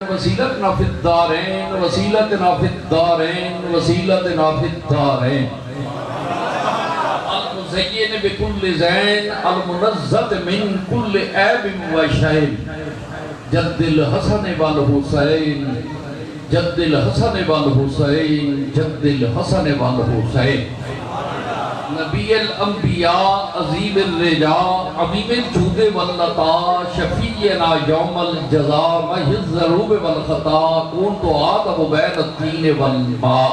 وسیلتنا فی الدارین وسیلتنا فی الدارین وسیلتنا فی الدارین المزین بکل زین المنزت من کل عیب و شیب جد الحسن والحسین جد الحسن والحسین جد الحسن والحسین نبی الانبیاء عظیم الرجاء عمیم الجود واللطا شفیعنا یوم الجزاء محی الذنوب والخطا کنت آدم بین الطین والماء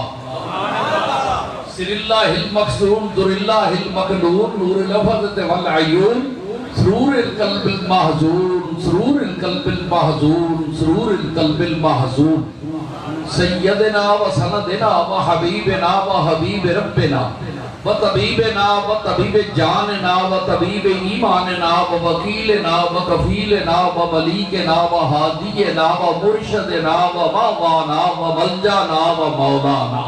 سر اللہ المکسون در اللہ المکنون نور الافضت والعیون سرور القلب المحزون سرور القلب المحزون سرور القلب المحزون سیدنا و سندنا و حبیبنا و حبیب ربنا و طبیبنا و طبیب جاننا و طبیب ایماننا و وکیلنا و کفیلنا و ملیکنا و حادینا و مرشدنا و ماوانا و ملجانا و مولانا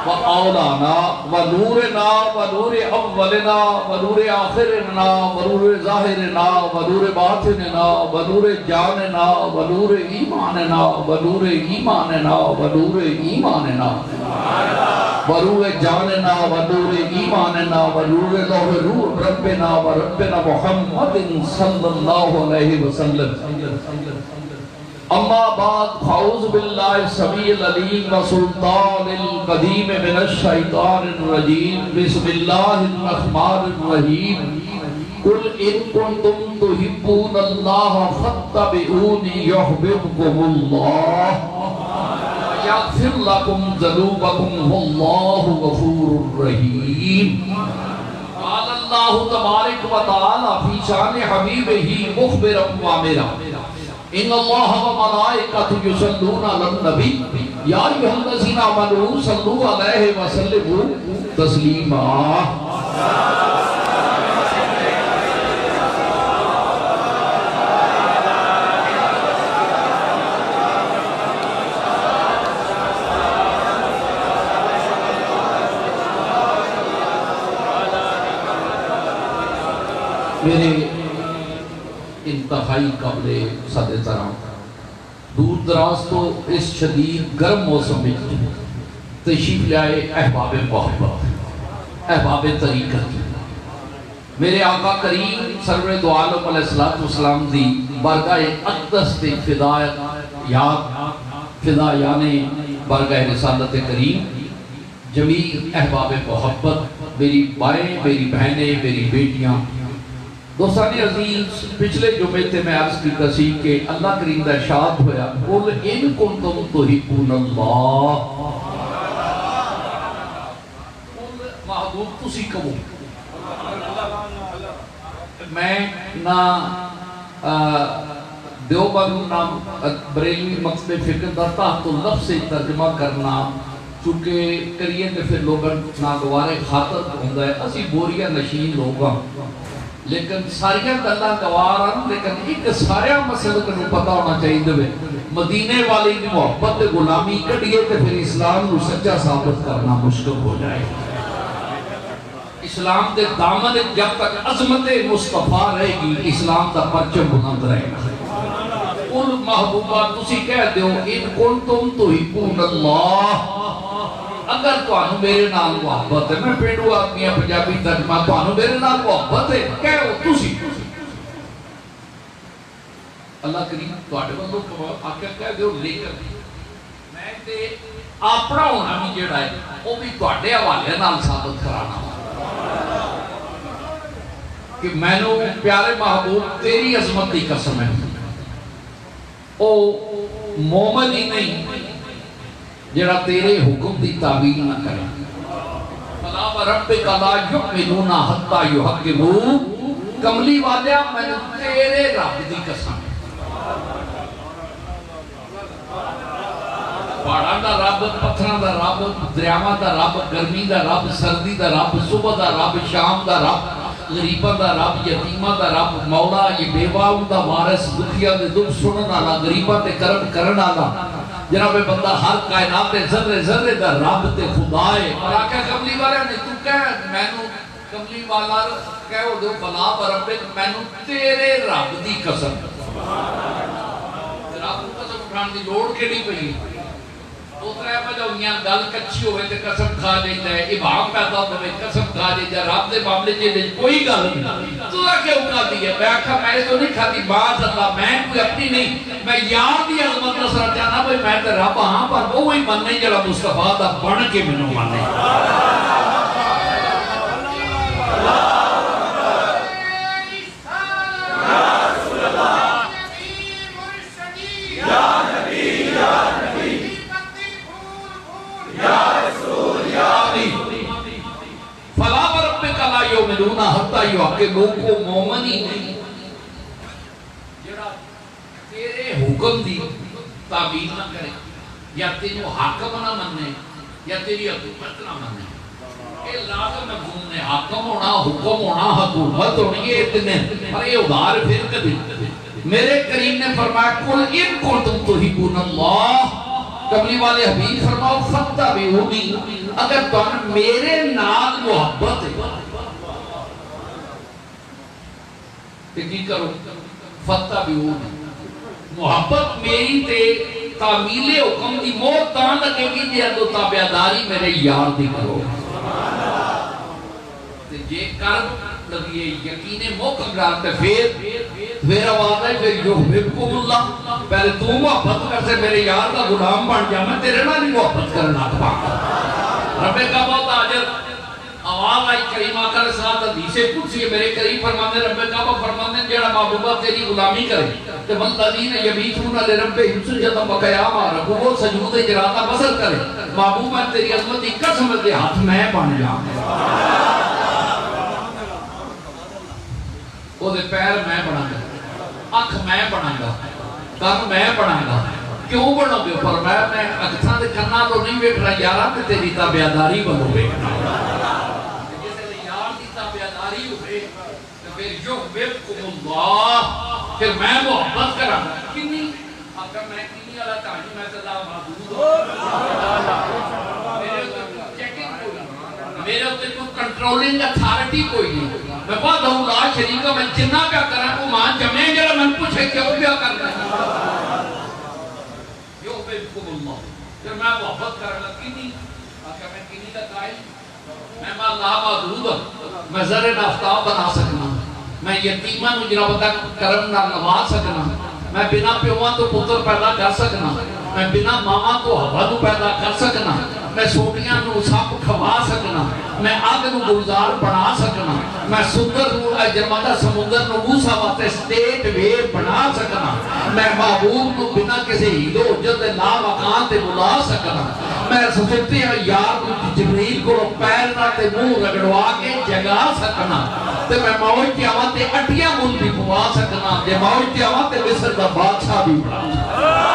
و اولانا و نورنا و نور اولنا و نور آخرنا و نور ظاہرنا و نور باطننا و نور جاننا و نور ایماننا و نور ایماننا و نور ایماننا و نور جاننا و نور ایماننا و نور لوح روح ربنا و ربنا محمد صلی اللہ علیہ وسلم اما بعد فاعوذ باللہ السمیع العلیم و سلطان القدیم من الشیطان الرجیم بسم اللہ الرحمن الرحیم قل ان کنتم تحبون اللہ فاتبعونی یحببکم اللہ یغفر لکم ذنوبکم واللہ غفور رحیم قال اللہ تبارک و تعالی فی شان حبیبہ مخبرا وامرا ان اللہ و ملائکۃ یصلون علی النبی یا ایھا الذین آمنوا صلوا علیہ وسلموا تسلیما میرے انتہائی قبل صد ترام دور دراز تو اس شدید گرم موسم میں تشریف لے آئے احباب محبت احباب طریقت میرے آقا کریم سرور دو عالم علیہ السلام دی بارگاہ اقدس تے فدایان بارگاہ رسالت کریم جمیع احباب محبت میری بائیں میری بہنیں میری بیٹیاں دوستان عزیز پچھلے جمعے تے میں عرض کی کسی کہ اللہ کریم دا ارشاد ہویا قل ان کنتم تحبون اللہ قل محبوب تسی کہو میں نہ دیوبند نہ بریلوی مکتب فکر دا تحت لفظ سے ترجمہ کرنا چونکہ کریے کہ پھر لوگاں ناگوارے خاطر ہوندہ ہے اسی بوریا نشین لوگاں لیکن ساریاں گلاں گوارن لیکن ایک سارا مسئلہ کو پتہ ہونا چاہیے دے مدینے والی دی محبت غلامی کڈیے تے پھر اسلام نو سچا ثابت کرنا مشکل ہو جائے اسلام دے دامن جب تک عظمت مصطفیٰ رہے گی اسلام دا پرچم بلند رہے گا ان محبوبہ تسی کہہ دیو ان کنتم تحبون اللہ اگر توانو میرے نال محبت ہے میں پینڈو آدمیاں پنجابی ترجمہ توانو میرے نال محبت ہے کہو تسی اللہ کریم تواڈے والوں آکھیا کہہ دیو لے کر میں تے اپنا ہونا بھی جڑا ہے وہ بھی تواڈے حوالے نال ثابت کرانا کہ مینوں پیارے محبوب تیری عظمت دی قسم ہے او مومن ہی نہیں جڑا تیرے حکم دی تعبیر نہ کرے فلا وربک لا یؤمنون حتی یحکموک کملی والیا میں تیرے رب دی قسم پہاڑاں دا رب پتھراں دا رب دریاواں دا رب گرمی دا رب سردی دا رب صبح دا رب شام دا رب غریباں دا رب یتیماں دا رب مولا یہ بیواؤں دا وارث دکھیاں دے دکھ سنن والا غریباں تے کرم کرن والا جناب بندہ ہر کائنات ذرے ذرے دا رب تے خدا ہے اور آکھا کملی والا نے تو کہہ میں نو کملی والا کہو دو بلا ربک میں نو تیرے رب دی قسم اٹھان کی لوڑ کیڑی پئی دو ترے وجہ ہوئیاں گل کچھی ہوئے تے قسم کھا جائیتا ہے ابہام پیدا ہوئے قسم کھا جائیتا ہے رب دے معاملے چیزیں کوئی گل نہیں تو کیوں کھاتی ہے میں آکھا میں تو نہیں کھاتی بات اللہ میں کوئی اپنی نہیں میں یار دی عظمت نصرت جانا بھئی میں تے رب ہاں پر وہی مننے جڑا مصطفیٰ دا بن کے منوں مانے فلا بربک لا یؤمنون حتی یحکموک مومن ہی نہیں جڑا تیرے حکم دی تعبیر نہ کرے یا تیرے حاکم نہ مننے یا تیری حکومت نہ مننے یہ لازم مفہوم نے حاکم ہونا حکم ہونا حکومت ہونی یہ اتنے پر یہ ادھار پھر کبھی میرے کریم نے فرمایا قل ان کنتم تحبون اللہ کملی والے حبیب فرماؤ فاتبعونی اگر تم میرے نال محبت ہے کہ کی کرو فاتبعونی محبت میری تے تعمیل حکم دی موت تاں لگے گی جے تو تابعداری میرے یار دی کرو تے جے کر لگیے یقین موقع گراتے پھر آواز ہے پھر یحببکم اللہ پہلے تو محبت کر سے میرے یار کا غلام بن جا میں تیرے نال نہیں محبت کرنا تھا رب کعبہ تاجر آواز آئی کریم آقا علیہ السلام حدیث قدسی میرے کریم فرمانے رب کعبہ فرمانے جڑا محبوبہ تیری غلامی کرے کہ والذین یبیتون لربہم سجدا وقیاما رکوع سجود اجراتہ بسر کرے محبوبہ تیری عظمت کی قسم دے ہاتھ میں بن جاؤں وہ دے پیر میں بنا گا اکھ میں بنا گا کن میں بنا گا کیوں بنا گے فرمایا میں اکھاں دے کنا تو نہیں بیٹھ رہا یارا تے تیری تابعداری بنو بیٹھنا جیسے یار دی تابعداری ہوئے تو پھر یحببکم اللہ پھر میں محبت کراں کنی اگر میں کنی والا کہانی میں تے اللہ معبود میرے اوپر کوئی کنٹرولنگ اتھارٹی کوئی نہیں میں بہت ہوں لا شریکہ میں جنہ پیا کریں وہ ماں جمعیں جڑا من پوچھے کیوں پیا کرنا یحببکم اللہ پھر میں محبت کرنا کنی آخر میں کنی کا قائل میں اللہ معدود میں زر نافتاب بنا سکنا میں یتیمہ مجرہ بتا کرم نہ نواز سکنا میں بنا پیوان تو پتر پیدا کر سکنا میں بنا ماما تو حوالو پیدا کر سکنا میں سوٹیاں نو ساپ کھوا سکنا میں آگ نو گلزار بنا سکنا میں سندر نو جرمادہ سمندر نو موسیٰ واتے سٹیٹ ویر بنا سکنا میں محبوب نو بنا کسی ہیلو جلد لا مکان تے بلا سکنا میں سفرتی ہیں یار نو جبریل کو پیرنا تے منہ رگڑوا کے جگا سکنا تے میں موج کی آوات تے اٹھیاں مل بھی پوا سکنا جے موج کی آوات تے مصر دا بادشاہ بھی بنا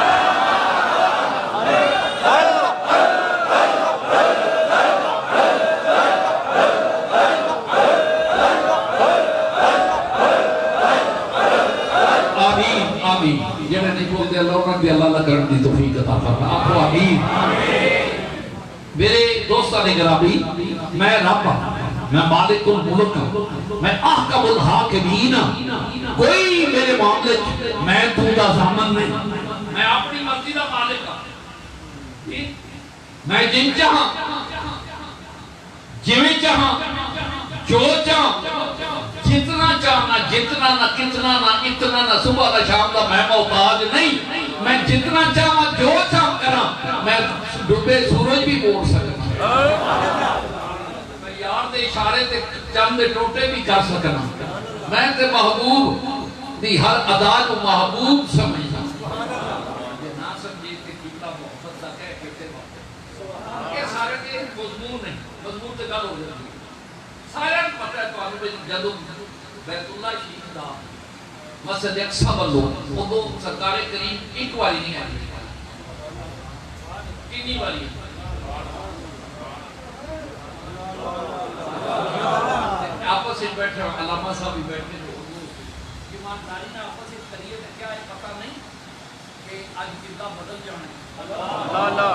جنہیں نہیں بولتے اللہ انہوں نے اللہ کرن دی توفیق عطا فرما آپ کو آمین میرے دوستان گرامی میں رب میں مالک الملک میں احکم الحاکمین کوئی میرے معاملے میں تو دا زامن نہیں میں اپنی مرضی دا مالک ہوں میں جن چاہاں جویں چاہاں جو چاہاں جتنا چاہنا جتنا نہ کتنا نہ اتنا نہ صبح نہ شام دا میں محتاج نہیں میں جتنا چاہاں جو چاہاں کرا میں ڈوبے سورج بھی موڑ سکتا میں یار دے اشارے تے چند ٹوٹے بھی کر سکنا میں تے محبوب دی ہر ادا کو محبوب سمجھنا یہ نہ سمجھے کہ کتنا محبت دا کہہ کہتے محبت یہ سارے کے مضمون ہیں مضمون تے گل ہو جاتی سارے پتہ ہے تو آنے جدو بیت اللہ شریف دا مسجد اقصی والو وہ سرکار کریم ایک والی نہیں آئی کتنی والی آپس سے بیٹھے علامہ صاحب بھی بیٹھے ایمانداری نے آپس سے کریے تو کیا ہے پتہ نہیں کہ آج کتنا بدل جانا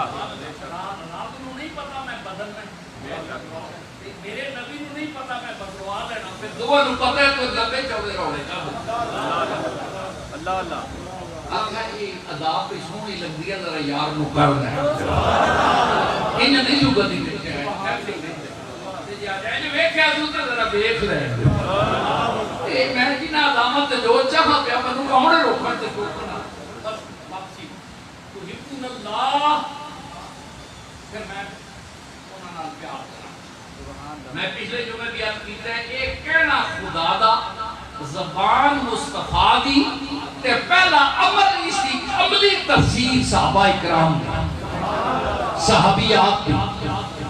رات نو نہیں پتا میں بدل میں میرے نبی نو نہیں پتا میں بدلوا لینا پھر دعا نو پتا ہے تو لبے چوڑے روڑے کا اللہ اللہ آخا یہ عذاب پہ سونی لگ دیا ذرا یار نو کر رہے ہیں انہیں نہیں جو گدی دیکھے ہیں انہیں ویکھے آسوتا ذرا بیک رہے ہیں اے میں جنہ عظامت جو چاہا پیا میں نو کہونے روکھن تے روکنا بس واپسی تو حکم اللہ پھر میں انہوں نے پیار کرا میں پچھلے جو میں بیان کیتا ہے ایک کہنا خدا دا زبان مصطفیٰ دی تے پہلا عمل اس کی عملی تفسیر صحابہ اکرام دی صحابیات دی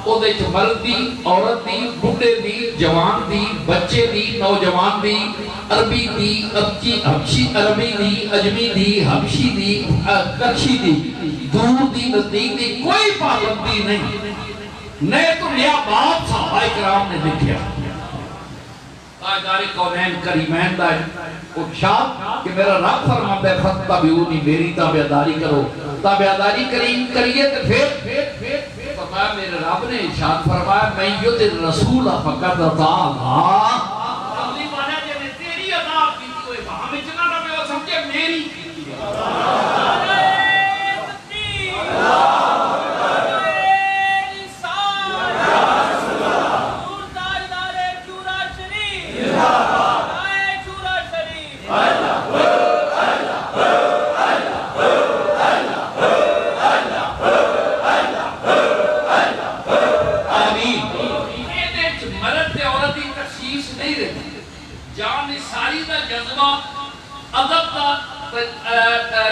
او دے چ مرد دی عورت دی بڈھے دی جوان دی بچے دی نوجوان دی عربی دی حبشی عربی دی اجمی دی حبشی دی کچھی دی دور دی نزدیک دی کوئی پابندی نہیں نئے تو نیا باپ صحابہ اکرام نے لکھیا تاجدار کونین کریمین دا ارشاد کہ میرا رب فرماتا ہے فتبعونی میری تابعداری کرو تابعداری کریے تو پھر فرمایا میرے رب نے ارشاد فرمایا میں یطع الرسول فقد اطاع اللہ کملی والا جے نے تیری اطاعت کی کوئی وہاں میں چنا نہ میں سمجھے میری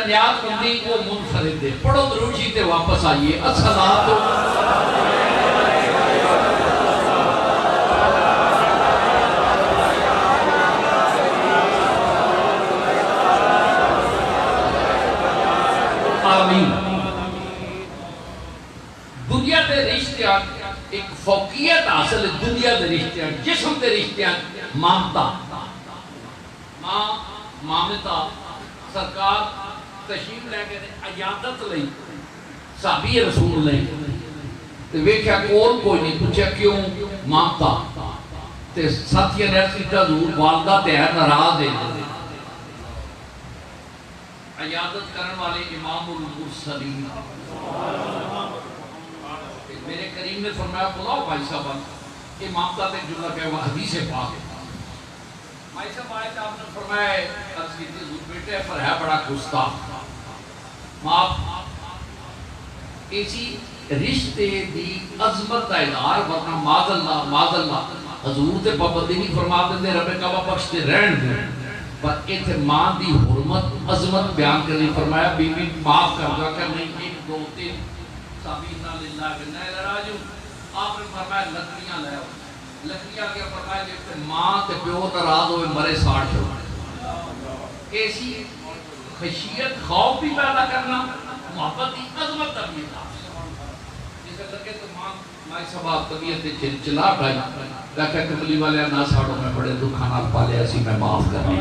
نیاز مندی کو منفرد دے پڑھو دروشی تے واپس آئیے الصلاۃ آمین دنیا دے رشتیاں ایک فوقیت حاصل ہے دنیا دے رشتیاں جسم دے رشتیاں مامتا مامتا سرکار تشریف لے کے عیادت لئی صحابی رسول لئی تے ویکھیا کوئی نہیں پوچھا کیوں مامتا تے ساتھیاں نے عرض کیتا حضور والدہ تے ہے ناراض ہے عیادت کرن والے امام المرسلین میرے کریم نے فرمایا بلاؤ بھائی صاحب یہ مامتا تے جملہ کہ وہ حدیث پاک ہے بھائی صاحب آئے تھے آپ نے فرمایا عرض کیتے حضور بیٹے پر ہے بڑا گستاخ معاف اسی رشتے دی عظمت کا اظہار ورنہ معاذ اللہ حضور تے پابندی نہیں فرما دے رب کعبہ بخشتے رہن دے پر ایتھے ماں دی حرمت عظمت بیان کرنی فرمایا بی بی معاف کر دو کہ نہیں ایک دو تین سابینا للہ بنائے راجو آپ نے فرمایا لکڑیاں لے آؤ لکڑیاں کے فرمایا کہ ماں تے پیو ناراض ہوئے مرے ساڑ چھوڑ ایسی خشیت خوف بھی پیدا کرنا محبت کی عظمت طبیعت جسے لگے تو ماں سباب طبیعت چلا گئی کہا کملی والے نہ ساڑوں میں بڑے دکھانا پالے ایسی میں معاف کرنی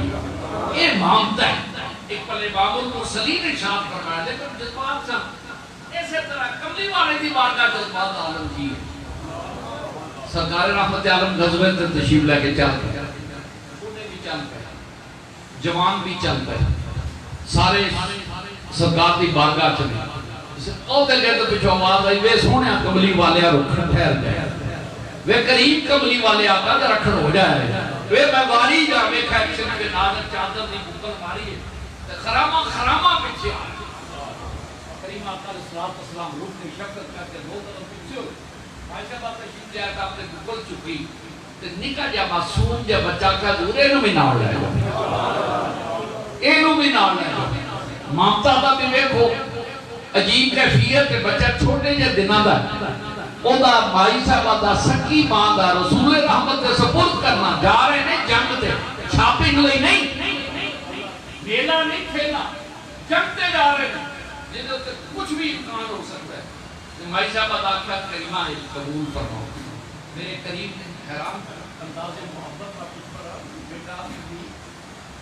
یہ مانتا ہے ایک پلے باب المرسلین ارشاد فرمایا لیکن جذبات سب ایسے طرح کملی والے دی بارگاہ جذبات عالم کی ہے سرکار رحمت عالم غزوے تے تشریف لے کے چل پئے بوڑھے بھی چل پئے جوان بھی چل پئے سارے سرکار دی بارگاہ چلے او تے گئے تو پیچھے آواز آئی وے سونیا کملی والے رکھن ٹھہر گئے وے قریب کملی والے آقا تے رکھن ہو جائے وے میں واری جا ویکھا کسی نے نازک چادر دی بکل ماری ہے تے خراما پیچھے آ کریم آقا علیہ السلام روح نے شکل کر کے دو طرف پیچھے ہوئے بھائی بات تشریف لے آتا آپ نے گل چکی تے نکا جا معصوم جا بچہ کا دور اینو بھی نال لے اینو بھی نال لے مامتا دا بھی ویکھو عجیب کیفیت ہے بچہ چھوٹے جے دناں دا او دا مائی صاحب دا سکی ماں دا رسول رحمت دے سپرد کرنا جا رہے ہیں جنگ تے چھاپنگ لئی نہیں میلہ نہیں کھیلا جنگ تے جا رہے ہیں جنہوں تے کچھ بھی امکان ہو سکتا ہے مائی صاحب اداکار کریمہ قبول فرماؤ میرے قریب نے حیران انداز محبت کا کچھ پر بیٹا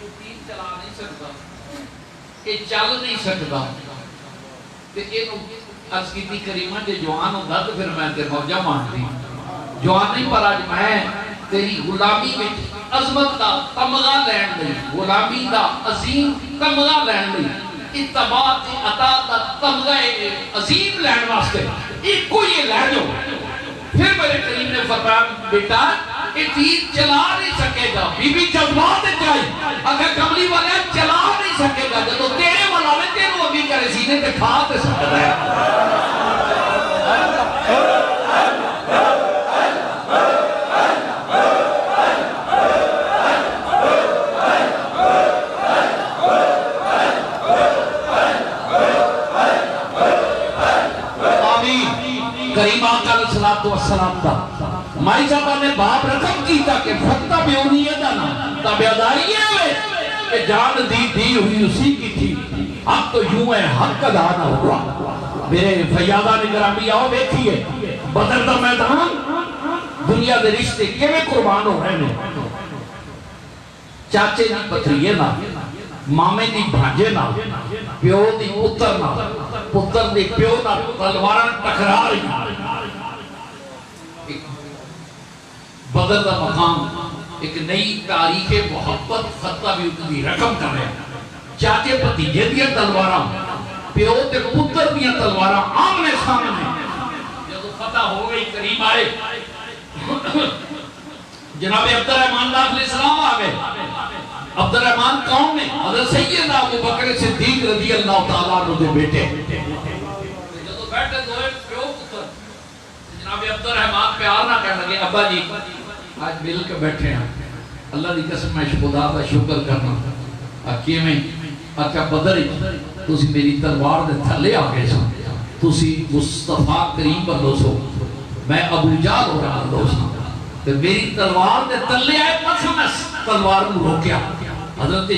تو تین چلا نہیں سکتا یہ چل نہیں سکتا تے اینو عرض کیتی کریمہ جے جوان ہوندا تے پھر میں تے موجہ مانتی جوان نہیں پر اج میں تیری غلامی وچ عظمت دا تمغہ لین لئی غلامی دا عظیم تمغہ لین لئی اتباعت اطاعت تمغہ عظیم لین واسطے ایک کو یہ لے جو پھر میرے کریم نے فرمایا بیٹا یہ تیر چلا نہیں سکے گا بی بی جذبات جائے اگر کملی والا چلا نہیں سکے گا جب تو تیرے والا میں تیرے ابھی کرے سینے تے کھا تے سکتا ہے کریم آقا علیہ السلام تا مائی صاحبہ نے باپ رقم کی تا کہ فتح بیونی ہے دانا تابعداری ہے کہ جان دی ہوئی اسی کی تھی اب تو یوں ہے حق ادا نہ ہوا میرے فیاضہ نے گرامی آؤ دیکھئے بدر دا میدان دنیا دے رشتے کیویں قربان ہو رہے ہیں چاچے دی پتریے نہ مامے دی بھانجے نہ پیو دی پتر نہ پتر دی پیو نہ تلوارن ٹکرا رہی بدر دا مقام ایک نئی تاریخ محبت فتح بھی دی رقم کر رہے ہیں چاچے پتیجے دیا تلوارا پیو تے پتر دیا تلوارا آمنے سامنے جب فتح ہو گئی کریم آئے جناب عبدالرحمن علیہ السلام آگئے عبدالرحمن کون نے حضرت سیدنا ابو بکر صدیق رضی اللہ تعالیٰ عنہ دے بیٹے جب بیٹھے دوئے پیو پتر جناب عبدالرحمن پیار نہ کہنے لگے ابا جی آج مل کے بیٹھے ہیں اللہ دی قسم میں خدا کا شکر کرنا آکیے میں آکیا بدر تسی میری تلوار دے تھلے آگے سو تسی مصطفیٰ کریم پر دو سو میں ابو جال ہو رہا دو سو تو میری تلوار دے تھلے آئے مخمس تلوار میں روکیا حضرت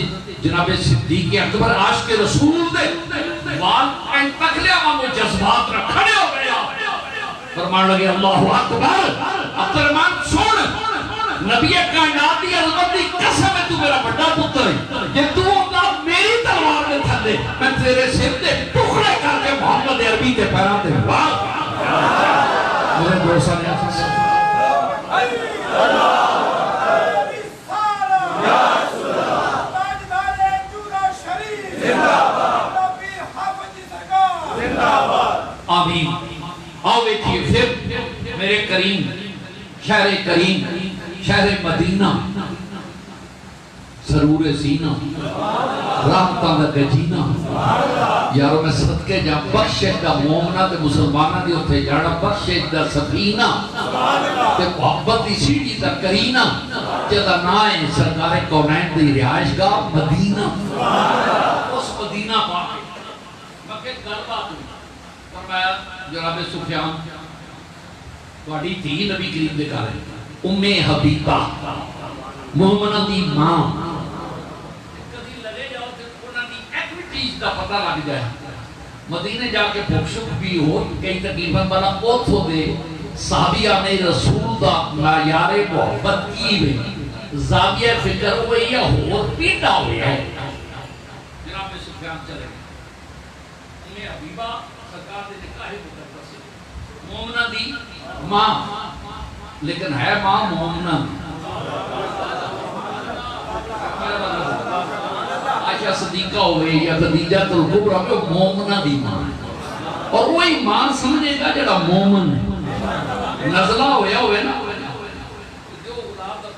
جناب صدیق اکبر عاشق رسول دے وال این تک لیا وہ جذبات رکھنے ہو گیا فرمان لگے اللہ اکبر عبدالرحمن سن نبی کائنات دی عظمت دی قسم ہے تو میرا بڑا پتر ہے کہ تو اللہ میری تلوار میں تھلے میں تیرے سر دے ٹکڑے کر کے محمد عربی دے پیران دے واہ میرے دوستان یا فصل آمین آؤ بیٹھئے پھر میرے کریم شہر مدینہ سرور سینہ رحمتہ دا گجینہ یارو میں صدقے جا بخشش دا مومنہ تے مسلمانہ دی ہوتے جانا بخشش دا سفینہ تے محبت دی سیڑھی دا کرینہ جدا نائیں سرکار کونین دی رہائش گاہ مدینہ اس مدینہ پاکے مکہ گربہ تو فرمایا جناب سفیان تواڈی تھی نبی کریم دے کارے ام حبیبہ مومنہ دی ماں کدی لگے جاؤ تے انہاں دی ایکٹیویٹیز دا پتہ لگ جائے مدینے جا کے بھوکشک بھی ہو کئی تکلیفاں بنا اوتھو دے صحابیہ نے رسول دا معیار محبت کی ہوئی زاویہ فکر ہوئی یا ہور پیٹا ہوئی ہے جناب سفیان چلے ام حبیبہ سرکار دے نکاح مقدس سے مومنہ دی ماں لیکن ہے ماں مومنہ عائشہ صدیقہ ہوئے یا خدیجہ الکبریٰ میں مومنہ دی ماں اور وہی ماں سمجھے گا جڑا مومن ہے نزلہ ہوئے نا جو اولاد دا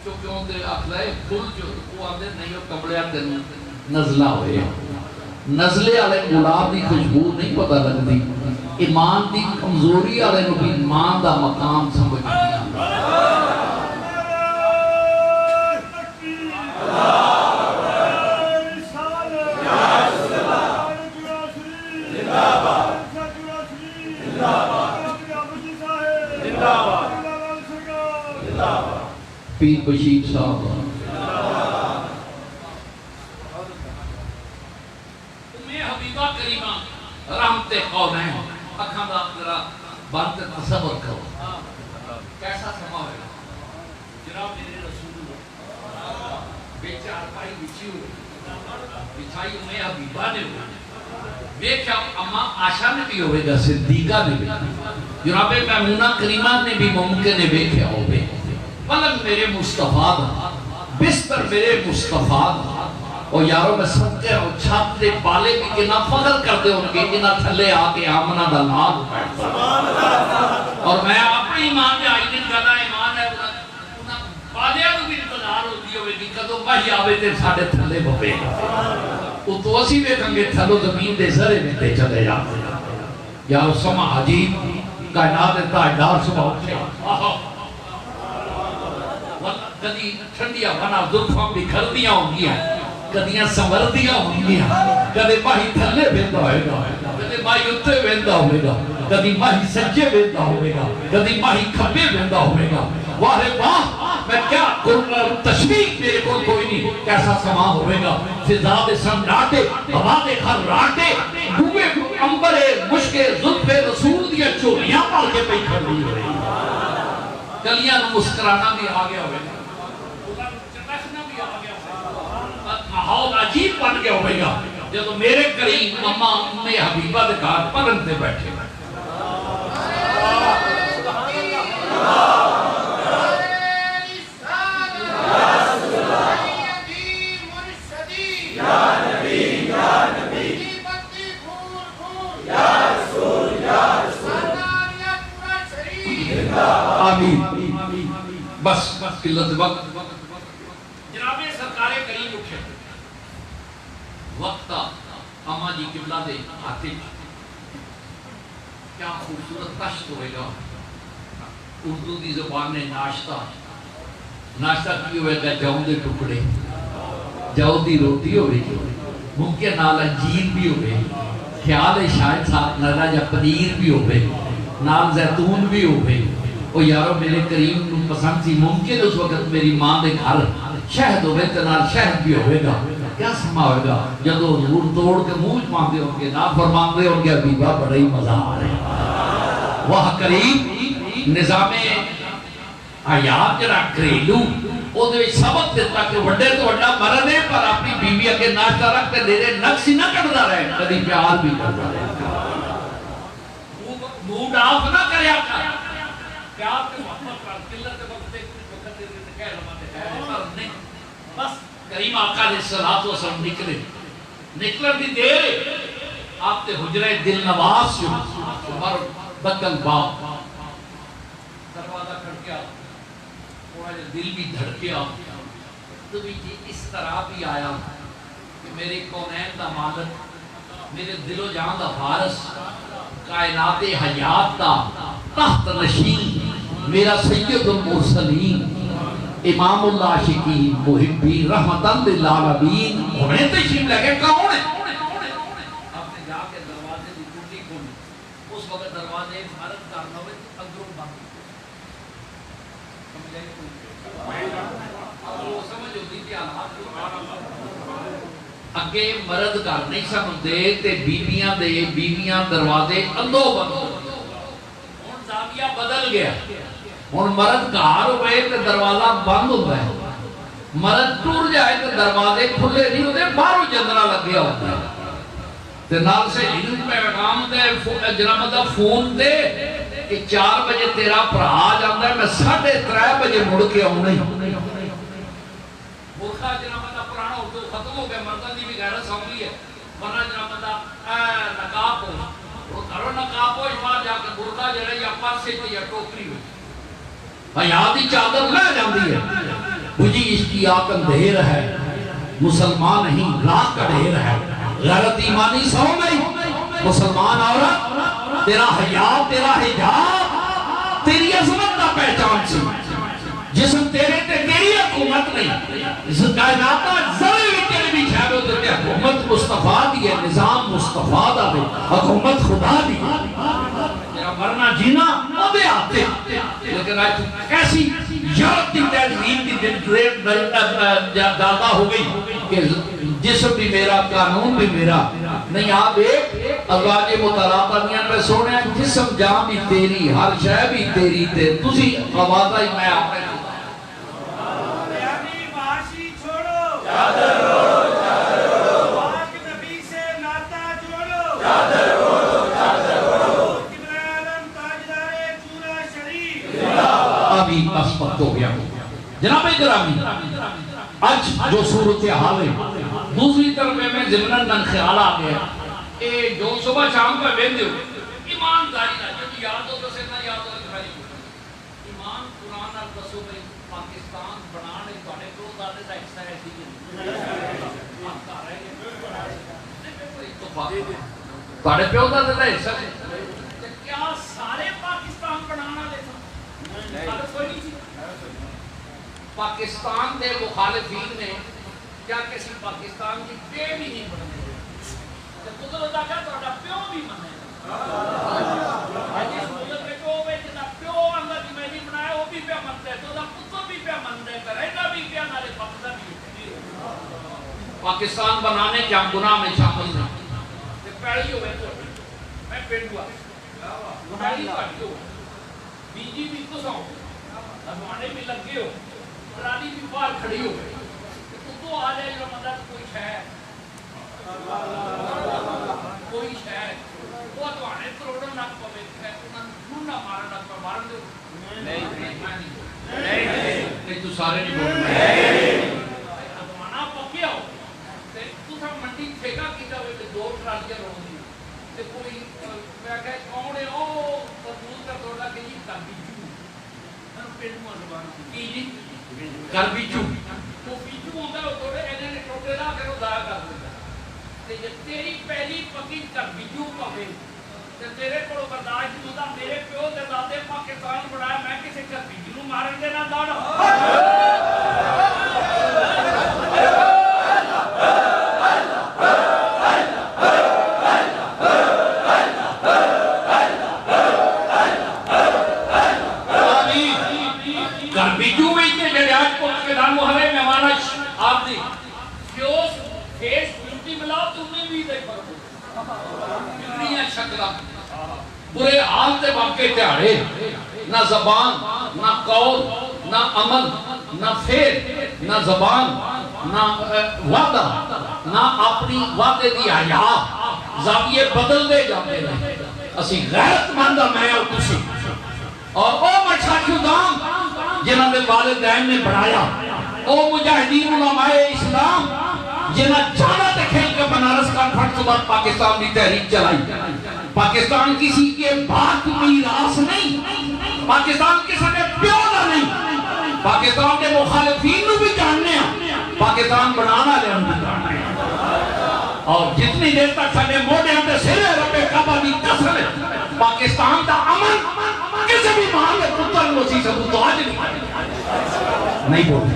جو کیوں دے اخلائے پھول جو وہ آدھے نہیں ہو کپڑے آدھے نزلہ ہوئے نزلے آلے گلاب دی خوشبو نہیں پتہ لگتی ایمان دی کمزوری آلے نبی ایمان دا مقام سمجھ دیا پیر بشیر صاحب رحمت قونین اکھاں دا ذرا بات تصور کرو کیسا سما ہوئے جناب میرے رسول بیچار پائی بچی ہوئے بچائی میں حبیبہ نے ہوئے بیچا اما آشا نے بھی ہوئے گا صدیقہ نے بھی جناب میمونہ کریمہ نے بھی ممکن ہے بیکھیا ہوئے پلنگ میرے مصطفیٰ دا، بستر میرے مصطفیٰ دا۔ اور یارو میں سمجھے ہوں چھاپ دے بالے بھی کنا فضل کر دے ان کے کنا تھلے آکے آمنہ دا لاد بیٹھتا۔ اور میں اپنی ایمان دے آئی دن کرنا ایمان ہے بالے تو بھی انتظار ہوتی ہوئے کہ کدو وحی آوے تے ساڑھے تھلے بپے گا، وہ تو اسی میں کنگے تھلو زمین دے زرے میں تے چلے جاتے ہیں۔ یارو سمع عجیب کائنات تاجدار سمع اٹھے کدی ٹھنڈیاں بنا زلفاں بھی کھردیاں ہوں گیا، کدیاں سنوردیاں ہوں گیا، کدے ماہی تھلے بیندہ ہوئے گا، کدے ماہی اتھے بیندہ ہوئے گا، کدی ماہی سجے بیندہ ہوئے گا، کدی ماہی کھبے بیندہ ہوئے گا۔ واہ واہ میں کیا تشبیح میرے کو کوئی نہیں، کیسا سما ہوئے گا، فضا دے سنڈاٹے، ہوا دے خراٹے، ڈوبے امبرے مشکے زلف رسول دیا چولیاں پال کے پہ کھڑ دی ہوئے گا، گلیاں مسکرانا بھی آگیا ہوئے گا، ماحول عجیب بن گیا ہوئے گا جب میرے قریب مما امی حبیبہ دے گھر پلنگ تے بیٹھے گا۔ آمین۔ بس قلت وقت جناب سرکار کریم اٹھے وقت اما جی قبلہ دے آتے کیا خوبصورت تشت ہوئے گا، اردو دی زبان نے ناشتہ کی ہوئے گا، جاؤں دے ٹکڑے، جاؤں دی روٹی ہوئے گی، ممکن نال انجیر بھی ہوئے، خیال شاید ساتھ نالا جا پنیر بھی ہوئے، نال زیتون بھی ہوئے۔ اور یارو میرے کریم نو پسند تھی، ممکن اس وقت میری ماں دے گھر شہد ہوئے تنال شہد بھی ہوئے گا، کیا سما ہوئے گا جدو حضور توڑ کے موج ماندے ہوں گے، نا فرماندے ہوں گے، حبیبہ بڑا ہی مزہ آ رہے ہیں۔ وہ قریب نظام حیات جرا گھریلو او دے سبق دیتا کہ وڈے تو وڈا مرنے پر اپنی بیوی اگے ناشتہ رکھتے میرے نقصی نہ کٹدا رہے، کبھی پیار بھی کرتا رہے، موڈ آف نہ کریا کر، پیار کے محبت کر، قلت وقت کہہ رہا ہے بس کریم آقا علیہ السلام نکلن دی دیر آپ تے حجرہ دل نواز جو عمر بدل باپ دروازہ کھڑکیا، تھوڑا جا دل بھی دھڑکیا، تو بھی اس طرح بھی آیا کہ میرے کونین دا مالک، میرے دل و جان دا فارس، کائنات حیات دا تحت نشین، میرا سید المرسلین، امام العاشقین، محبین، رحمتاً للعالمین، انہیں تشریف لگے کون ہے؟ آپ نے جا کے دروازے دی کنڈی کھولی، اس وقت دروازے عمارت کرنا ہوئے اندروں بند، سمجھے وہ سمجھ ہوتی تھی حالات اگے مرد کر نہیں سمجھتے تے بیویاں دروازے اندروں بند ہوتی، ان زاویہ بدل گیا، اور مرد گھار ہوئے تو دروازہ بند ہوتا ہے، مرد ٹور جائے تو دروازے کھلے نہیں ہوتے، باہروں جندرہ لگ گیا ہوتا ہے، تو نال سے ہندو پیغام دے جناب دا فون دے کہ 4 بجے تیرا پرہا جاندہ ہے، میں 3:30 بجے مڑ کے آؤں نہیں، برخہ جناب دا پرانا اردو ختم ہو گیا، مردہ دی بھی غیرت ساملی ہے، ورنہ جناب دا نقاب ہو، کرو نقاب ہو، اس بار جا کے برخہ جنہی یا پاسے یا ٹوکری ہوئی، حیاتی چادر لے جاندی ہے، مجھے اشتیاق اندھیر ہے، مسلمان نہیں لاکھ کا ڈھیر ہے، غیرت ایمانی سو نہیں، مسلمان عورت تیرا حیات تیرا حجاب تیری عظمت کا پہچان سی، جسم تیرے تے تیری حکومت نہیں، اس کائناتہ ذرے بھی تیرے بھی چھاڑو دیتے، حکومت مصطفیٰ دی ہے، نظام مصطفیٰ دا دے، حکومت خدا دی تیرا مرنا جینا وہ دے آتے، لیکن آج تو کیسی یورپ کی تہذیب کی دادا ہو گئی کہ جسم بھی میرا قانون بھی میرا نہیں، آپ ایک ازواج مطلقہ میں سونے جسم جان بھی تیری، ہر شے بھی تیری، تسی آوازہ ہی میں آپ نے ابھی بس وقت ہو گیا جناب گرامی آج جو صورتحال ہے دوسری طرف میں ضمناً من خیال آ گیا کہ جو صبح شام کا ویندے ہو ایمانداری نہ جب یاد ہو تو سے نہ یاد ہو تو ایمان قرآن اور دسو بھائی پاکستان بنانے بڑے کو دادے دا حصہ ہے بڑے پیو دادے دا حصہ ہے کیا سارے پاکستان بنانا لے پاکستان دے مخالفین نے کیا کسی پاکستان کی پے بھی نہیں بنانے جب قدرت آگا تو اڈا پیو بھی منے جس قدرت کے پیو میں جنا پیو اللہ کی میں نہیں بنایا وہ بھی پیا منتا ہے تو دا پتر بھی پیا منتا ہے کرائدہ بھی پیا نالے پاکستان بھی پاکستان بنانے کیا گناہ میں شامل نہیں پیڑی ہوئے تو میں پینڈوا گناہی پاڑی ہو بیجی بھی تو ساؤں ادوانے بھی لگے ہو پرانی بھی باہر کھڑی ہو گئی تو آ جائے جو مدد کوئی شہر کوئی شہر وہ ادوانے کروڑوں نک پوے انہوں نے مارا نک پر مارن دو نہیں تو سارے نہیں بولنے ادوانا پکیا ہو تو سب منڈی ٹھیکا کیتا ہوئے کہ 2 ٹرالیاں رو دی تو کوئی میں کہا کون ہے او تردود کا توڑا کہ یہ کربیچو پینڈوا زبان کی جی کربیچو وہ بیچو ہوتا ہے وہ توڑے انہیں ٹوٹے لا کر وہ ضائع کر دیتا ہے جب تیری پہلی پکی کربیچو پکے تو تیرے کو برداشت ہوتا میرے پیو دے دادے پاکستان بڑھایا میں کسی کربیچو نو مارن دینا داڑا آپ دی فیوس فیس بیوٹی ملاؤ تمہیں بھی دے پر کتنی شکلہ برے حال تے واقع تیارے نہ زبان نہ قول نہ عمل نہ فیر نہ زبان نہ وعدہ نہ اپنی وعدے دی حیا زاویے بدل دے جاتے ہیں اسی غیرت مندہ میں اور کسی اور او مچھاکیو دام جنہاں دے والدین نے بڑھایا او مجاہدین علماء اسلام جنہاں جانا تے کھیل کے بنارس کانفرنس کے بعد پاکستان کی تحریک چلائی پاکستان کسی کے باق میراث نہیں پاکستان کسی نے پیونا نہیں پاکستان کے مخالفین نو بھی جاننے ہیں پاکستان بنانا لے ہم بھی جاننے ہیں اور جتنی دیر تک سنے موڑے ہم دے سرے رب کعبہ دی قسم پاکستان دا امن کسی بھی محل پتر نوسی سے تو آج نہیں بولتے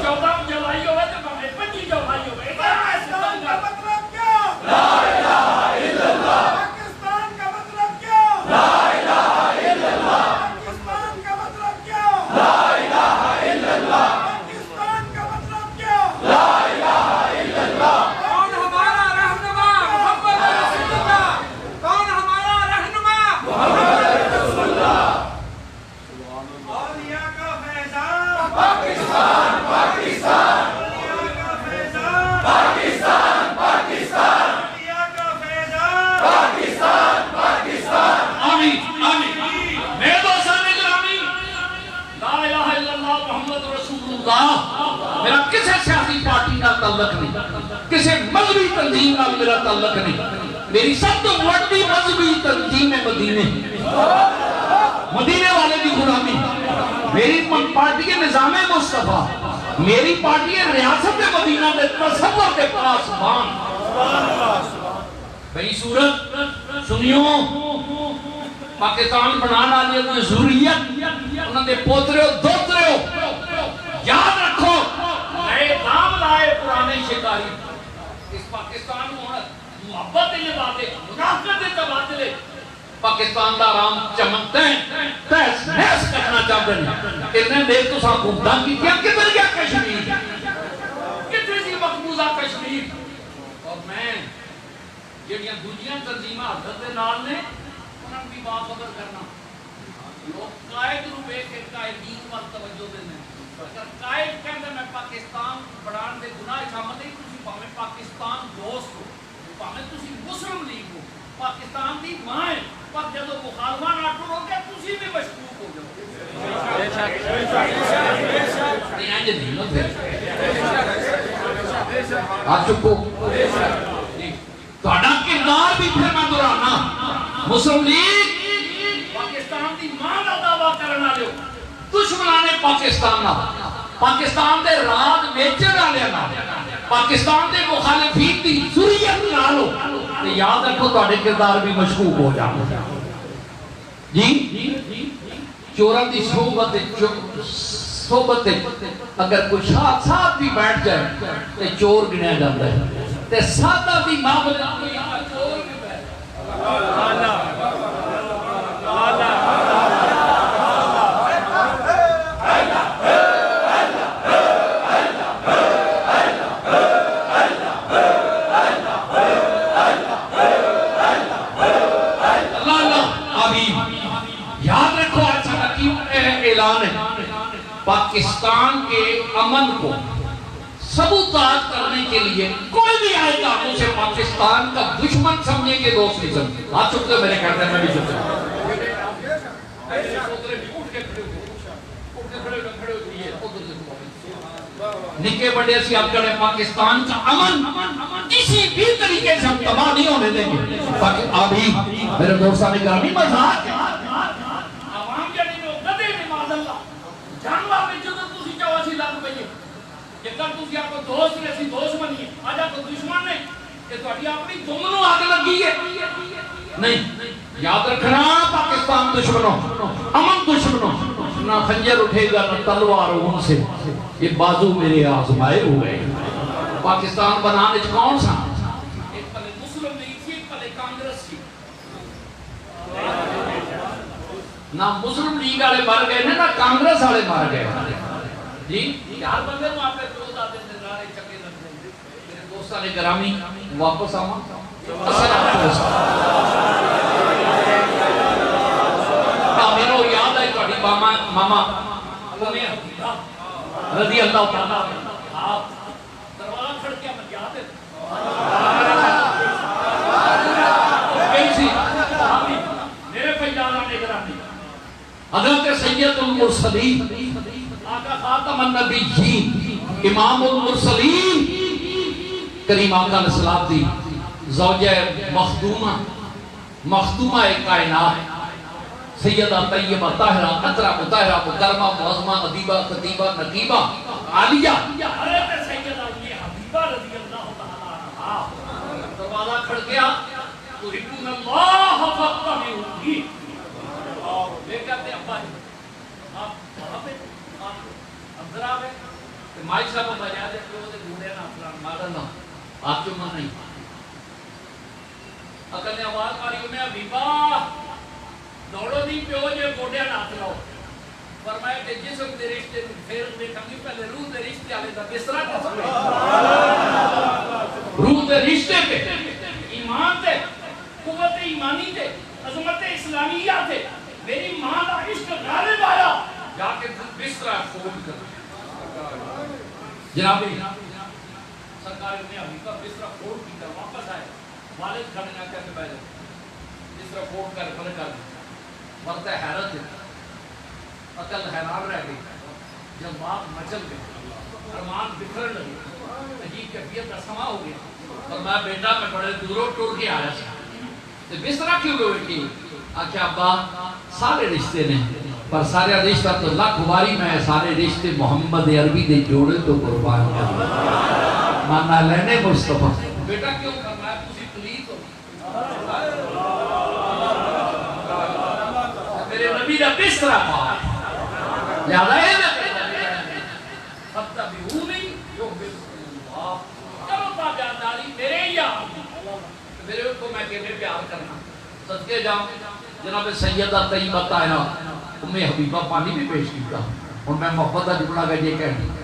چودہ جلائی ہوئے تو ہمیں 25 جلائی ہوئے پاکستان کا مطلب کیا لا الہ الا اللہ پاکستان کا مطلب کیا لا الہ الا اللہ پاکستان کا مطلب کیا لا الہ الا اللہ پاکستان کا مطلب کیا لا الہ الا اللہ کون ہمارا رہنما محمد رسول اللہ کون ہمارا رہنما محمد رسول اللہ پاکستان پاکستان پاکستان پاکستان پاکستان پاکستان آمین آمین میرے دوستان گرامی لا الہ الا اللہ محمد رسول اللہ میرا کسی سیاسی پارٹی کا تعلق نہیں کسی مذہبی تنظیم کا میرا تعلق نہیں میری سب تو بڑی مذہبی تنظیم ہے مدینے والے کی غلامی میری پارٹی کے نظام مصطفیٰ میری پارٹی ہے ریاست مدینہ میں تصور کے پاس مان بھئی صورت سنیوں پاکستان بنانا لیے ضروریت انہوں نے پوترے ہو دوترے ہو یاد رکھو نئے نام لائے پرانے شکاری اس پاکستان میں محبت دے باتیں منافقت دے تبادلے پاکستان دا رام چمکتے ہیں تیس نیس کرنا چاہتے ہیں اتنے دیر تو ساتھ گھومدان کی کیا کدھر گیا کشمیر کتنے سی مقبوضہ کشمیر اور میں جڑیاں دوجیاں تنظیمہ حضرت نال نے انہوں بھی باخبر کرنا لوگ قائد رو بے کے قائدین پر توجہ دینے اگر قائد کہتے میں پاکستان بڑھان دے گناہ شامل نہیں تسی پاہمیں پاکستان دوست ہو پاہمیں تسی مسلم لیگ ہو پاکستان دی ماں ہے پر جدو مخالفان آٹو ہو گیا تسی بھی مشکوک ہو جاؤ چکو کردار بھی پھر میں دہرانا مسلم لیگ پاکستان دی ماں دا دعویٰ کرنا لو دشمنان پاکستان پاکستان دے راج ویچن والے پاکستان دے مخالفین دی ضروریت نہ لو یاد رکھو تہاڈے کردار بھی مشکوک ہو جانا جی چوراں دی صحبت اگر کوئی شاہ صاحب بھی بیٹھ جائے تو چور گنیا جاتا ہے تے سادہ بھی معاملہ چور بھی یاد رکھو اچھا اعلان ہے پاکستان کے امن کو سبوتاج کرنے کے لیے کوئی بھی آئے گا اسے پاکستان کا دشمن سمجھیں گے دوست نہیں سمجھیں ہاتھ چکتے میرے کہتے ہیں میں بھی چکتا ہوں نکے بڑے سی آپ کہنے پاکستان کا امن کسی بھی طریقے سے ہم تباہ نہیں ہونے دیں گے ابھی میرے دوستان گرامی مزاق عوام جڑی نو گدے نماز اللہ جانوا میں جدو تسی چاہو اسی لگ پئیے کہ کل تسی آپ کو دوست نے اسی دوست بنیے آج آپ کو دشمن نہیں کہ تہاڈی اپنی دم نو آگ لگی ہے نہیں یاد رکھنا پاکستان دشمنوں امن دشمنوں نہ خنجر اٹھے گا نہ تلوار ان سے یہ بازو میرے آزمائے ہوئے پاکستان بنانے کون سا ایک پلے مسلم لیگ تھی ایک پلے کانگریس تھی نہ مسلم لیگ والے مر گئے نہ کانگریس والے مر گئے جی یار بندے کو آپ نے دوست آتے ہیں نارے چکے لگتے ہیں میرے دوستان گرامی واپس آما میرے یاد ہے تہاڈی ماما رضی اللہ تعالیٰ آپ دروازہ کھڑ کے ہمیں یاد ہے کیسی میرے فیضانہ نگرانی حضرت سید المرسلین آقا خاتم النبیین امام المرسلین کریم آقا علیہ السلام دی زوجہ مخدومہ کائنات سیدہ طیبہ طاہرہ قطرہ مطہرہ مکرمہ معظمہ ادیبہ خطیبہ نقیبہ عالیہ حضرت سیدہ حبیبہ رضی اللہ تعالیٰ عنہ دروازہ کھڑ گیا تو حکم اللہ فقہ میں ہوگی لے کہتے ہیں ابا آپ وہاں پہ اندر آوے مائی صاحب بجا دے کہ وہ دے گھوڑے نا فلان مادر نا آپ کیوں ماں نہیں اکل نے آواز آ رہی ہوں حبیبہ دوڑو نہیں پیو جو گوڑیا نات لاؤ فرمایا کہ جسم دے رشتے پھر دیکھا گی پہلے روح دے رشتے آلے دا بسرا کسے روح دے رشتے پہ ایمان دے قوت ایمانی دے عظمت اسلامیہ دے میری ماں دا عشق غالب آیا جا کے بسرا فون کر جنابی سرکار نے ابھی کا بسرا فون کی کر واپس آئے والد کھڑنا کہتے بیٹھے بسرا فون کر بھر کر مرد حیرت ہے عقل حیران رہ گئی جب باپ مچل گئے ارمان بکھر لگے عجیب کیفیت کا سما ہو گیا اور میں بیٹا میں بڑے دوروں ٹور کے آیا تو بسرا کیوں گئے کہ آکھا ابا سارے رشتے نے پر سارے رشتہ تو لاکھ باری میں سارے رشتے محمد عربی دے جوڑے تو قربان کر مانا لینے مصطفیٰ بیٹا کیوں کرنا ہے تسی پلیت ہو میرے نبی دا بسرا پا یاد آئے نا فتبعونی یحببکم اللہ کرو تابعداری میرے یا میرے کو میں کہنے پیار کرنا صدقے جاؤں جناب سیدہ طیبہ طاہرہ ام حبیبہ پانی بھی پیش کیتا اور میں محبت جملہ کا یہ کہنا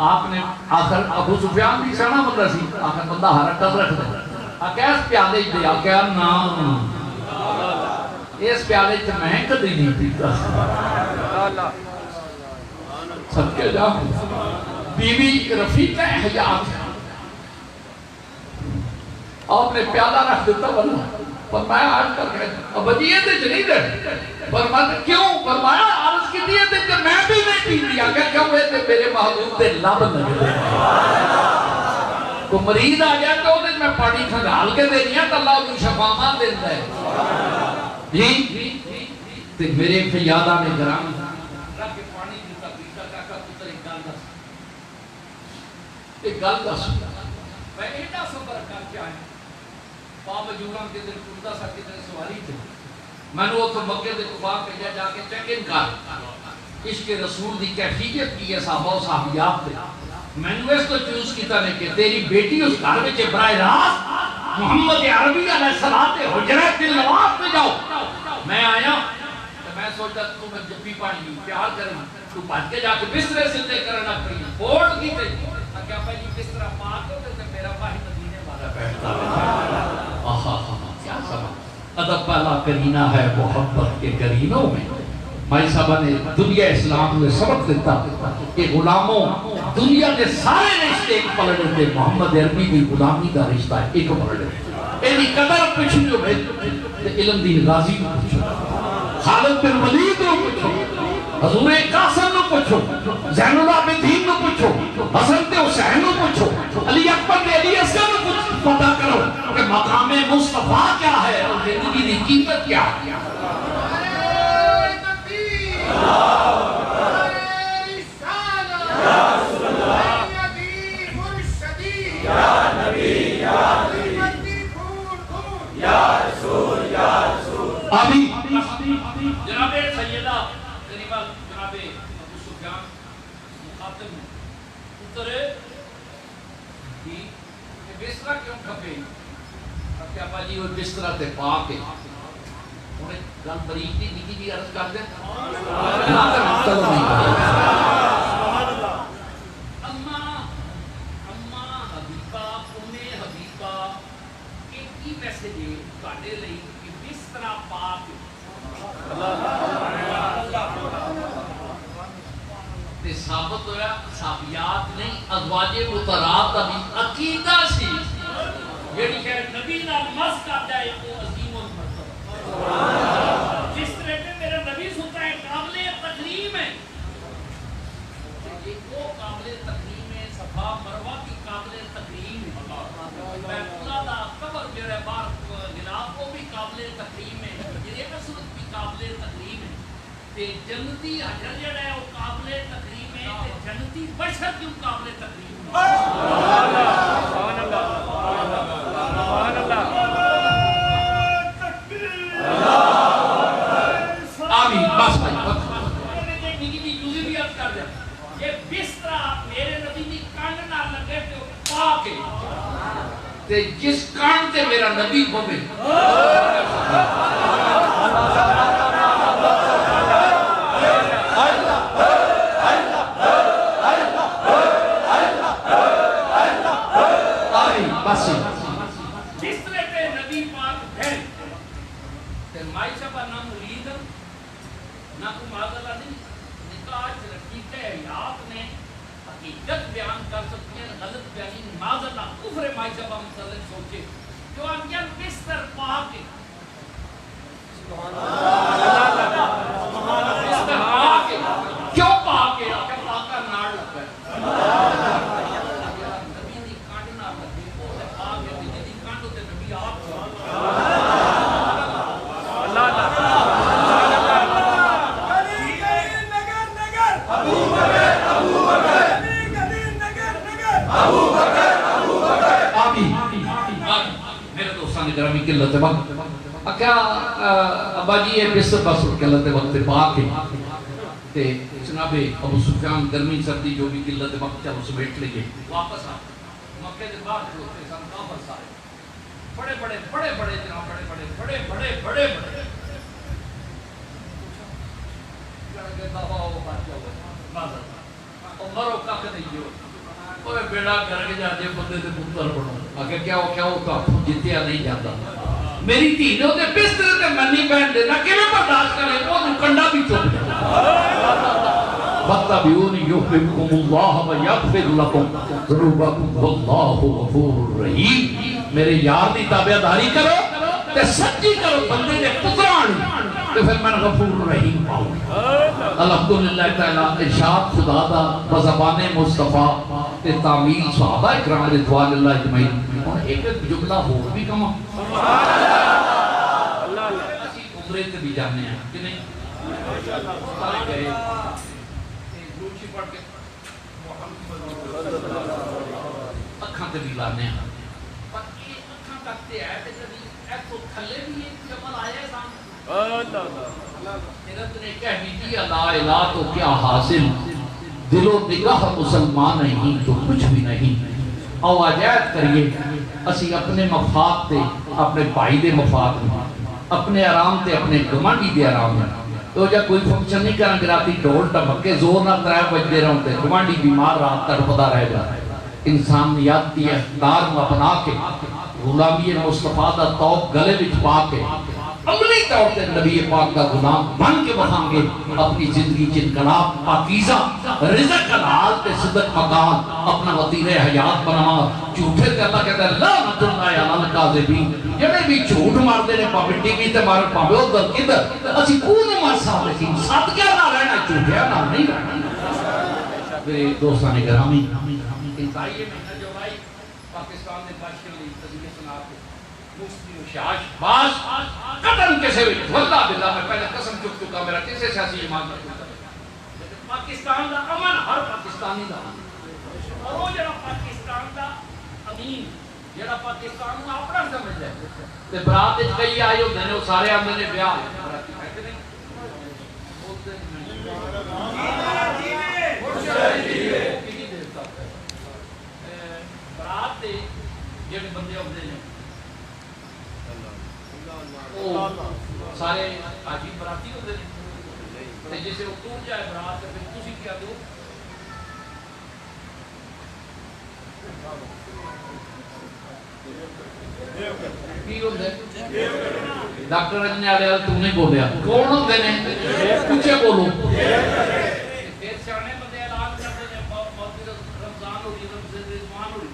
آپ نے آخر ابو سفیان بھی سنا بندہ سی آخر بندہ حرکت رکھ دے آکھا اس پیالے دے آکھا نام اس پیالے سے میں کدی نہیں پیتا سب کے جا بی بی رفیق حیات آپ نے پیالہ رکھ دیتا فرمایا آج کر گئے اب اجیے دے جنید ہے فرمایا کیوں فرمایا عرض عرض کی دیئے تھے کہ میں بھی نہیں پی دیا کیوں ہوئے تھے میرے محبوب دے لب لگے کو مریض آ جائے تو میں پانی کھنگال کے دے دیا تو اللہ انہوں شفاما دیتا ہے جی تو میرے فیادہ میں گرام رکھ کے پانی دیتا پیتا کہا پتر ایک گل دس میں ایڈا سفر کر کے آیا بابا جوڑاں کے دل کردہ سا کتنے سواری تھے میں نے وہ تو مکہ دے کبا پہلے جا کے چیک ان کر عشق رسول دی کیفیت کی ہے صحابہ و صحابیات تھے میں نے اس تو چوز کیتا نہیں کہ تیری بیٹی اس گھر میں براہ راست محمد عربی علیہ السلام حجرہ دل نواز میں جاؤ میں آیا تو میں سوچتا تو میں جب بھی پانی پیار کرنا تو بھاج کے جا کے بسترے سلتے کرنا پڑی بورڈ کی تھی کیا پہلی بسترہ پاک ہوتے تھے میرا باہی مدینے والا بیٹھتا آہا کیا سمجھ ادب پہلا کرینہ ہے محبت کے کرینوں میں مائی صاحبہ نے دنیا اسلام میں سبق دیتا کہ غلاموں دنیا کے سارے رشتے ایک پلڑے تھے محمد عربی کی غلامی کا رشتہ ایک پلڑے ایدی قدر پچھو جو بھیج علم دی غازی کو پچھو خالد بن ولید کو پچھو حضور قاسم کو پچھو زین اللہ بن دین کو پچھو حسن تے حسین کو پچھو علی اکبر نے علی اصغر کو پتہ کرو کہ مقام مصطفیٰ کیا ہے اور زندگی دی قیمت کیا ہے جناب سیدہ قریبہ جناب ابو سفیان مخاطب اترے کہ بسترہ کیوں کھپے کیا باجی وہ بسترہ تے پاک ہے انہیں گل بریک دی نکی بھی عرض کر دیں اما حبیبہ حبیبہ ایک ہی پیسے دے کاٹے لئی کہ بسترہ پاک تے ثابت ہویا صحابیات نہیں ازواج مطہرات کا بھی عقیدہ سی یعنی کہ نبی نال مس کرتا ہے وہ عظیم المرتبہ جس طرح پہ میرا نبی سنتا ہے قابل تکریم ہے وہ قابل تکریم ہے صفا مروہ کی قابل تکریم ہے بیت اللہ دا قبر میرے بار غلاف کو بھی قابل تکریم ہے یہ رسولت بھی قابل تکریم ہے تے جنتی حجر جڑا ہے وہ قابل تکریم ہے تے جنتی بشر کیوں قابل تکریم ہے سبحان اللہ سبحان اللہ آمین بس یہ بسترہ میرے نبی دی کانڈ نہ لگے تو پاک ہے جس کانڈ تے میرا نبی ہوئے جس طرح پہ نبی پاک ہے تے مائی شبہ نہ مرید نہ کو معذلہ نہیں نکاح رکھیت حیات نے حقیقت بیان کر سکتے ہیں غلط بیانی معذلہ کفر مائی شبہ متعلق سوچے جو انجل بستر پاک ہے بستر پاک ہے کیوں پاک ہے کہ پاک کا ناڑ لگا ہے نبی دی کانڈ نہ لگے وہ پاک ہے جدی کانڈ ہوتے نبی آپ میرے دوستان گرامی قلت وقت کیا ابا جی یہ بستر بس قلت وقت پاک ہے جناب ابو سفیان گرمی سردی جو بھی قلت وقت چل اسے بیٹھ لگے واپس آ مکہ دے باہر کھلوتے سن واپس آئے بڑے بڑے بڑے بڑے جناب بڑے بڑے بڑے بڑے بڑے بڑے مرو کک نہیں جو اوہ بیڑا کر کے جاتے بندے دے پتر بنو آگے کیا ہوتا جتیا نہیں جاتا میری تھی نے ہوتے بستر تے منی پہن دے نہ کیویں برداشت کرے وہ کنڈا بھی چپ جائے فَاتَّبِعُونِ يُحْبِبْكُمُ اللَّهُ وَيَغْفِرْ لَكُمْ ذُنُوبَكُمْ وَاللَّهُ غَفُورٌ رَحِيمٌ میرے یار دی تابعداری کرو تے سچی کرو بندے دے پتران تو پھر میں غفور رحیم پاؤں الحمدللہ تعالی ارشاد خدا دا بزبان مصطفیٰ تے تعمیل صحابہ اکرام رضوان اللہ اجمعین اور ایک جملہ ہو بھی کما اسی عمرے تے بھی جانے ہیں کہ نہیں سارے گئے روچی پڑھ کے اکھاں تے بھی لانے ہیں پر یہ اکھاں تک تے ہے تے جدی ایتھوں تھلے بھی ایک جمل آیا ہے سامنے حضرت نے کہہ دی لا الہ تو کیا حاصل دل و نگاہ مسلمان نہیں تو کچھ بھی نہیں او عجائب کریے اسی اپنے مفاد تے اپنے بھائی دے مفاد میں اپنے آرام تے اپنے گمانڈی دے آرام میں تو جا کوئی فنکشن نہیں کرنا گراتی ڈھول ٹمکے زور نہ کرائے بجدے رہوں تے گمانڈی بیمار رات تڑپدا رہ جا انسانیت دی اقدار میں اپنا کے غلامی مصطفیٰ دا توب گلے وچ پا کے عملی طور پر نبی پاک کا غلام بن کے بڑھائیں گے اپنی زندگی جنقلاب پاکیزہ رزق حلال تے صدق مکان اپنا وطیر حیات بنانا جھوٹے تے اللہ کہتا ہے لعنت اللہ علی الکاذبین جڑے بھی جھوٹ مار دے نے پاوے ٹی وی تے مار پاوے ادھر کدھر اسی کون مار صادقین صادقہ نہ رہنا جھوٹیا نہ نہیں رہنا میرے دوستان گرامی انتہائی مہینہ جو آئی پاکستان نے بادشاہ نے تذکرہ سنا کے مفتی و شاش باز قدم کیسے ہوئی واللہ باللہ میں پہلے قسم چکا میرا کسے سیاسی ایمان کرتا لیکن پاکستان دا امن ہر پاکستانی دا اور وہ جڑا پاکستان دا امین جڑا پاکستان دا اپنا سمجھ ہے تے برات وچ کئی آئے ہوندے نے وہ سارے آندے نے بیاہ براتی کہتے نہیں بولتے نہیں برات تے جڑے بندے ہوندے نے سارے عجیب براتی ہوتے ہیں جیسے وہ ٹوٹ جائے برات پھر تسی کیا دو کی ہوتے ہیں ڈاکٹر رجنے والے تو نہیں بولیا کون ہوتے ہیں کچھے بولو پھر سیانے بندے اعلان کرتے ہیں رمضان ہو رہی رمضان ہو رہی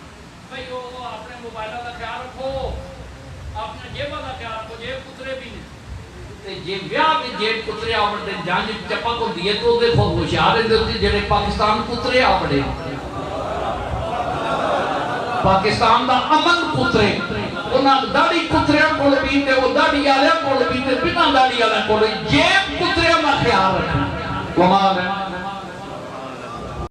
بھئی وہ اپنے موبائلہ کا خیال رکھو اپنے جیبہ کا خیال رکھو جیب کترے بھی نہیں جے بیاہ کے جیب کترے آوڑتے جانج چپا کو دیئے تو دے خود ہوشیار ہیں جنہیں پاکستان کترے آوڑے پاکستان دا امن کترے انہاں داڑی کتریاں کول پیتے وہ داڑی آلیاں کول پیتے بنا داڑی آلیاں کول جیب کتریاں کا خیال رکھیں